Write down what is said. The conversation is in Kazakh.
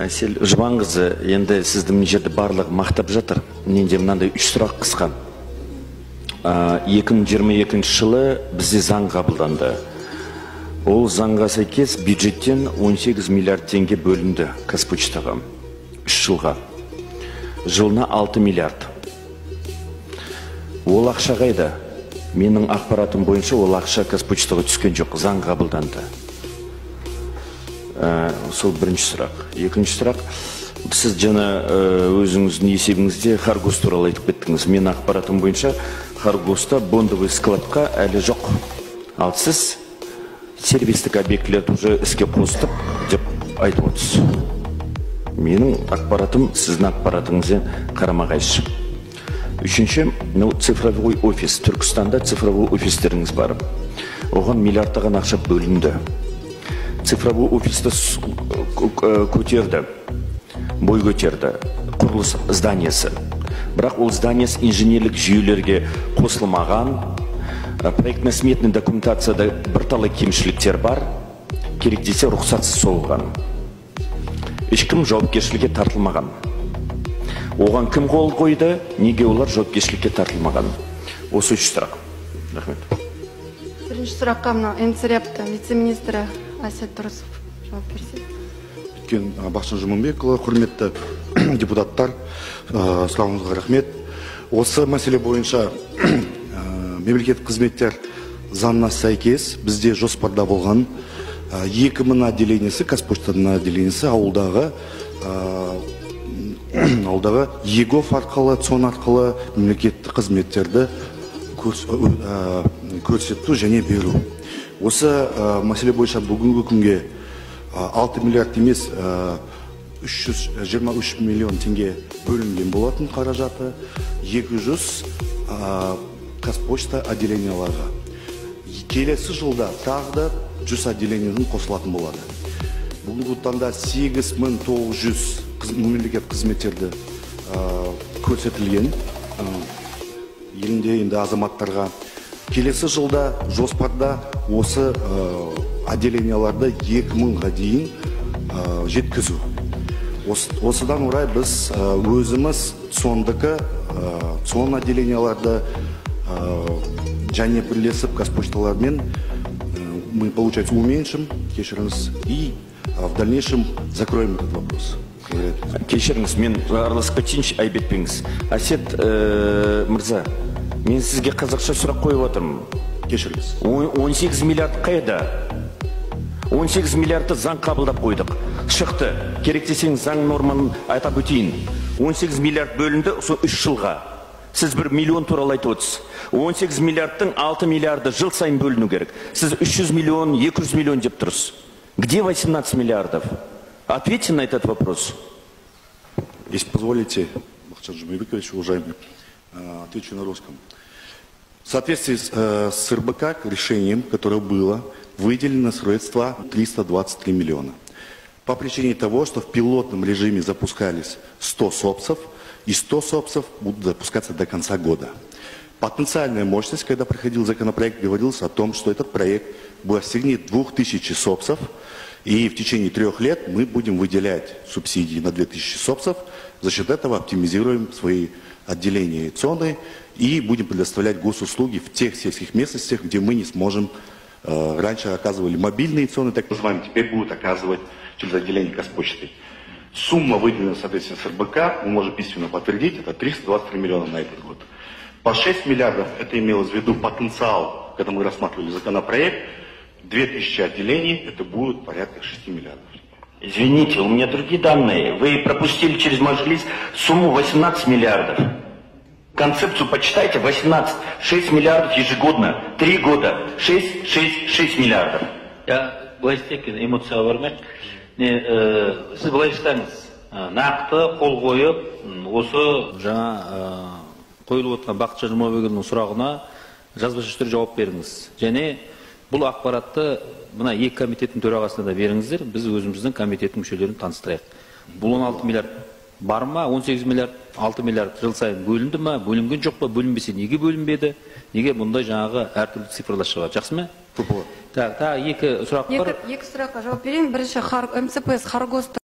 Әсел Жұбанқызы, енді сізді мына жерде барлығы мақтап жатыр. Менде мынандай 3 сұрақ қысқа. 2022 жылы бізде заң қабылданды. Ол заңға сәйкес бюджеттен 18 миллиард теңге бөлінді Қазпоштаға 3 жылға. Жылына 6 миллиард. Ол ақша қайда? Менің ақпаратым бойынша ол ақша Қазпоштаға түскен жоқ, заң қабылданды. Сол бірінші сұрақ. Екінші сұрақ, сіз жаңа өзіңіздің есебіңізде Харгос туралы айтып кеттіңіз. Мен ақпаратым бойынша Харгоста бондовый складқа әлі жоқ. Ал сіз сервистік объектілерді уже іске қосып деп айтып отырсыз. Менің ақпаратым сіздің ақпаратыңызбен қарама-қайшы. Үшінші, цифровой офис. Түркістанда цифровой офистеріңіз бар. Оған миллиардтаған ақша бөлінді. Цифровой офисті көтерді, бой көтерді, құрылыс зданиясы. Бірақ ол зданиясы инженерлік жүйелерге қосылмаған, проектно-сметный документацияда бірталай кемшіліктер бар, керек десе рұқсатсыз соғылған. Ешкім жауапкершілікке тартылмаған. Оған кім қол қойды, неге олар жауапкершілікке тартылмаған? Осы 3 сұрақ. Рахмет. Бірінші сұраққа мына НЦРЯП-та вице-министрі Әсет Тұрысов жауап берсе. Өткен Бақытжан Жұманбекұлы, құрметті депутаттар, сұрағыңызға рахмет. Осы мәселе бойынша мемлекеттік қызметтер заңына сәйкес бізде жоспарда болған 2000 отделениесі, Қазпоштаның отделениесі ауылдағы ЕГОФ арқылы, ЦОН арқылы мемлекеттік қызметтерді көрсету және беру. Осы мәселе бойынша бүгінгі күнге 6 миллиард емес 323 миллион теңге бөлінген болатын қаражаты 200 Қазпошта отделенияларға. Келесі жылда тағы да 100 отделениялардың қосылатын болады. Бүгінгі таңда 8900 мемлекеттік қызметтерді көрсетілген елінде енді азаматтарға. Келесі жылда жоспарда осы отделенияларды 2000-ға дейін жеткізу. Осыдан орай біз өзіміз ЦОН отделенияларды және бірлесіп Қазпошталармен мы, получается, уменьшим, кешіріңіз, и в дальнейшем закроем этот вопрос. Кешіріңіз, мен араласып кетейінші, айбетпеңіз. Әсет мырза, мен сізге қазақша сұрақ қойып отырмын. Кешіріңіз. 18 миллиард қайда? 18 миллиардты заң қабылдап қойдық. Шықты. Керек десеңіз заң норманы айтап өтейін. 18 миллиард бөлінді, сол 3 жылға. Сіз 1 миллион туралы айтып отырсыз. 18 миллиардтың 6 миллиарды жыл сайын бөліну керек. Сіз 300 миллион, 200 миллион деп тұрсыз. Где 18 миллиардов? Ответьте на этот вопрос. Если позволите, Бақытжан Жұманбекович, уважаемый, отвечу на русском. В соответствии с РБК решением, которое было, выделено средства 323 миллиона. По причине того, что в пилотном режиме запускались 100 СОПСов, и 100 СОПСов будут запускаться до конца года. Потенциальная мощность, когда проходил законопроект, говорилось о том, что этот проект достигнет 2000 СОПСов, и в течение 3 лет мы будем выделять субсидии на 2000 СОПСов, за счет этого оптимизируем свои отделения и ЦОНы и будем предоставлять госуслуги в тех сельских местностях, где мы не сможем. Раньше оказывали мобильные ЦОНы, так называемые, теперь будут оказывать через отделение Қазпошты. Сумма, выделенная, соответственно, с РБК, мы можем письменно подтвердить, это 323 миллиона на этот год. По 6 миллиардов, это имелось в виду потенциал, когда мы рассматривали законопроект, 2000 отделений, это будет порядка 6 миллиардов. Извините, у меня другие данные. Вы пропустили через Мажилис сумму 18 миллиардов. Концепцию почитайте, 18. 6 миллиардов ежегодно. 3 года. 6 миллиардов. Я былайстекен эмоцияға бармай. Сіз былайстаңыз. Нақты қол қойып, осы жаңа қойылып отқан Бақытжан Жұманбекұлының сұрағына жазбаша түрде жауап беріңіз. Және бұл ақпаратты мына екі комитеттің төрағасына да беріңіздер, біз өзіміздің комитеттің мүшелерін таныстырайық. Бұл 16 миллиард бар ма, 18 миллиард, 6 миллиард жыл сайын бөлінді ма, бөлінген жоқ па, бөлінбесе неге бөлінбеді, неге мұндай жаңағы әртүрлі цифрлар шығады, жақсы ма? Тағы екі сұрақ бар. Екі сұраққа жауап берейін. Бірінші МЦПС Харгоста